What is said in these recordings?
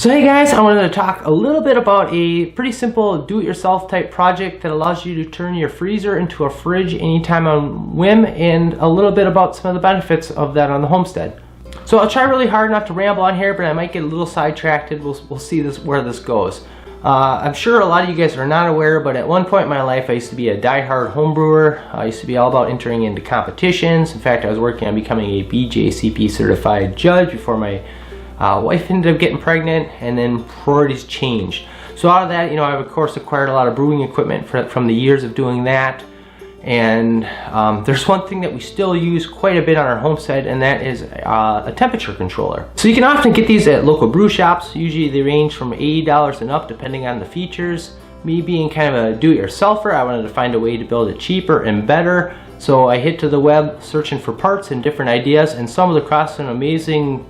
So hey guys, I wanted to talk a little bit about a pretty simple do-it-yourself type project that allows you to turn your freezer into a fridge anytime on whim, and a little bit about some of the benefits of that on the homestead. So I'll try really hard not to ramble on here, but I might get a little sidetracked. We'll see where this goes. I'm sure a lot of you guys are not aware, but at one point in my life I used to be a die-hard home brewer. I used to be all about entering into competitions. In fact, I was working on becoming a BJCP certified judge before my wife ended up getting pregnant, and then priorities changed. So out of that, I've of course acquired a lot of brewing equipment from the years of doing that. And there's one thing that we still use quite a bit on our homestead, and that is a temperature controller. So you can often get these at local brew shops. Usually they range from $80 and up depending on the features. Me being kind of a do-it-yourselfer, I wanted to find a way to build it cheaper and better. So I hit to the web searching for parts and different ideas, and stumbled across an amazing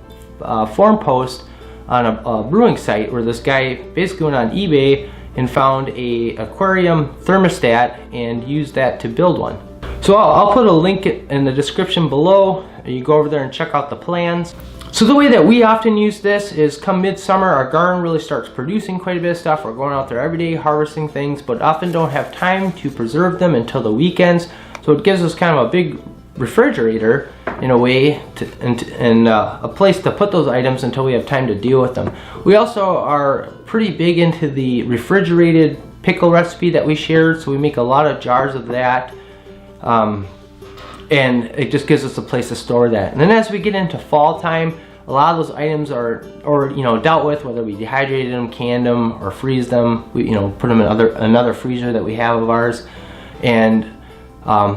forum post on a brewing site where this guy basically went on eBay and found a aquarium thermostat and used that to build one. So I'll put a link in the description below. You go over there and check out the plans. So the way that we often use this is come midsummer, our garden really starts producing quite a bit of stuff. We're going out there every day harvesting things, but often don't have time to preserve them until the weekends. So it gives us kind of a big refrigerator in a way and a place to put those items until we have time to deal with them. We also are pretty big into the refrigerated pickle recipe that we shared, so we make a lot of jars of that, and it just gives us a place to store that. And then as we get into fall time, a lot of those items are dealt with, whether we dehydrated them, canned them, or freeze them. We put them in another freezer that we have of ours, and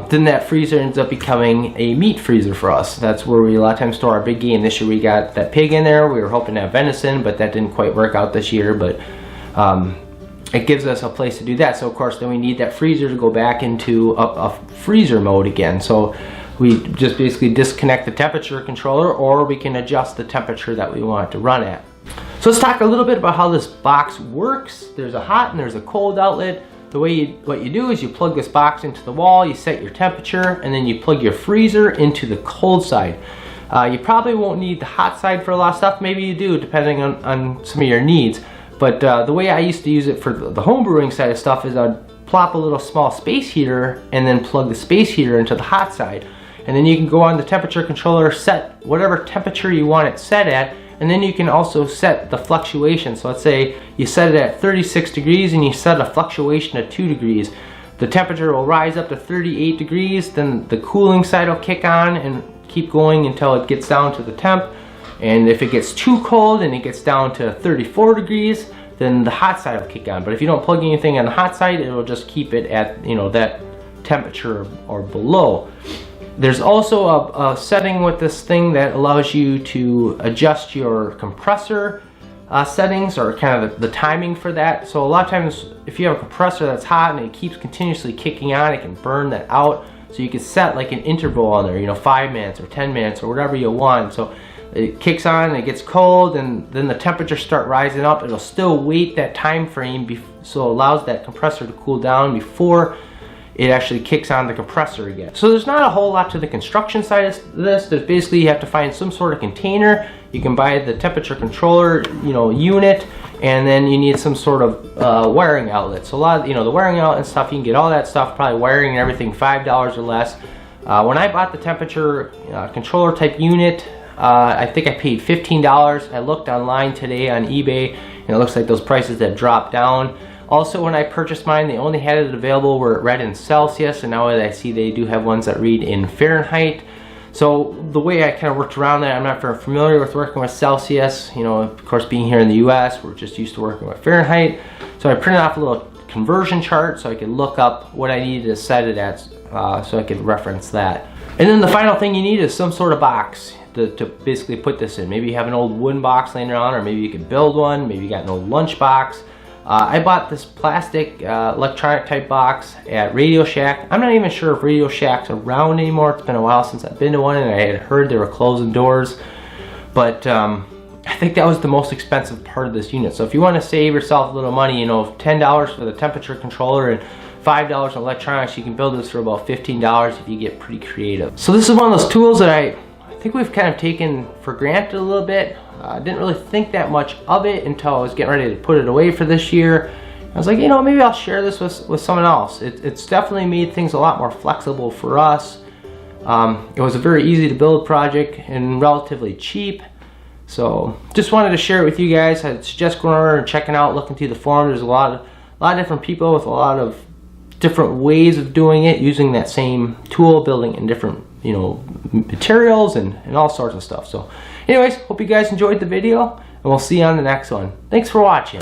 then that freezer ends up becoming a meat freezer for us. That's where we a lot of times store our big game. This year we got that pig in there. We were hoping to have venison, but that didn't quite work out this year. But it gives us a place to do that. So of course then we need that freezer to go back into a freezer mode again. So we just basically disconnect the temperature controller, or we can adjust the temperature that we want it to run at. So let's talk a little bit about how this box works. There's a hot and there's a cold outlet. What you do is you plug this box into the wall, you set your temperature, and then you plug your freezer into the cold side. You probably won't need the hot side for a lot of stuff. Maybe you do, depending on some of your needs. But the way I used to use it for the home brewing side of stuff is I'd plop a little small space heater and then plug the space heater into the hot side. And then you can go on the temperature controller, set whatever temperature you want it set at, and then you can also set the fluctuation. So let's say you set it at 36 degrees and you set a fluctuation of 2 degrees. The temperature will rise up to 38 degrees, then the cooling side will kick on and keep going until it gets down to the temp. And if it gets too cold and it gets down to 34 degrees, then the hot side will kick on. But if you don't plug anything on the hot side, it will just keep it at that temperature or below. There's also a setting with this thing that allows you to adjust your compressor settings, or kind of the timing for that. So a lot of times if you have a compressor that's hot and it keeps continuously kicking on, it can burn that out. So you can set like an interval on there, 5 minutes or 10 minutes or whatever you want. So it kicks on and it gets cold, and then the temperatures start rising up. It'll still wait that time frame, so it allows that compressor to cool down before it actually kicks on the compressor again. So there's not a whole lot to the construction side of this. There's basically, you have to find some sort of container. You can buy the temperature controller, unit, and then you need some sort of wiring outlet. So a lot of, the wiring outlet and stuff, you can get all that stuff, probably wiring and everything, $5 or less. When I bought the temperature controller type unit, I think I paid $15. I looked online today on eBay, and it looks like those prices have dropped down. Also, when I purchased mine, they only had it available where it read in Celsius, and now I see they do have ones that read in Fahrenheit. So the way I kind of worked around that, I'm not very familiar with working with Celsius. Of course, being here in the US, we're just used to working with Fahrenheit. So I printed off a little conversion chart so I could look up what I needed to set it at, so I could reference that. And then the final thing you need is some sort of box to basically put this in. Maybe you have an old wooden box laying around, or maybe you could build one. Maybe you got an old lunch box. I bought this plastic electronic type box at Radio Shack. I'm not even sure if Radio Shack's around anymore. It's been a while since I've been to one, and I had heard they were closing doors. But I think that was the most expensive part of this unit. So if you want to save yourself a little money, $10 for the temperature controller and $5 on electronics, you can build this for about $15 if you get pretty creative. So this is one of those tools that I think we've kind of taken for granted a little bit. Didn't really think that much of it until I was getting ready to put it away for this year. I was like, you know, maybe I'll share this with someone else. It's definitely made things a lot more flexible for us. It was a very easy to build project and relatively cheap. So just wanted to share it with you guys. I suggest going over and checking out, looking through the forum. There's a lot of different people with a lot of different ways of doing it, using that same tool, building in different, you know, materials and all sorts of stuff. So anyways, hope you guys enjoyed the video, and we'll see you on the next one. Thanks for watching.